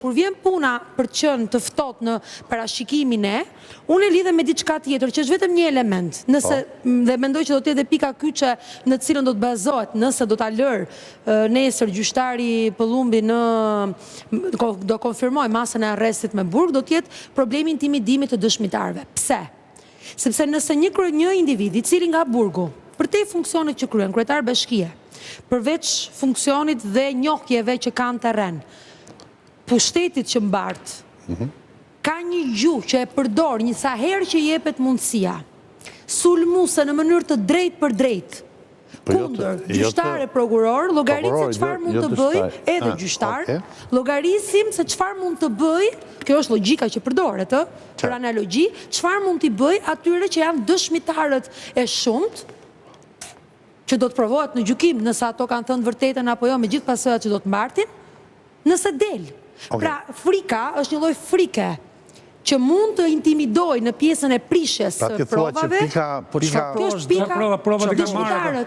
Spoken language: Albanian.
Kur vjen puna për të qenë të ftohtë në parashikimin unë e lidhem me diçka tjetër, që është vetëm një element. Dhe mendoj që do të jetë pika kyçe në të cilën do të bazohet, nëse do ta lërë nesër gjyqtari Pëllumbi do konfirmoj masën e arrestit me burg, do të jetë problemi intimidimit të dëshmitarëve. Pse? Sepse nëse një individ i cili nga burgu, përtej funksionit që kryen, kryetar bashkie, përveç funksionit dhe njohjeve që kanë terren, pushtetit që mbartë, ka një gjuhë që e përdor një sa herë që jepet mundësia, sulmuese në mënyrë të drejtë për drejtë, kundër gjyqtar e prokuror, llogarit se çfarë mund të bëj edhe gjyqtar, llogarisim se çfarë mund të bëj, kjo është logjika që përdoret, për analogji, çfarë mund t'i bëj atyre që janë dëshmitarët e shumt, që do të provohet në gjykim nëse ato kanë thënë vërtetën apo jo me gjithë pasojat që do të mbartin, nëse del. Pra, frika është një lloj frike që mund të intimidoj në pjesën e prishjes së provave. Kjo është pika... Provat e kanë marrë.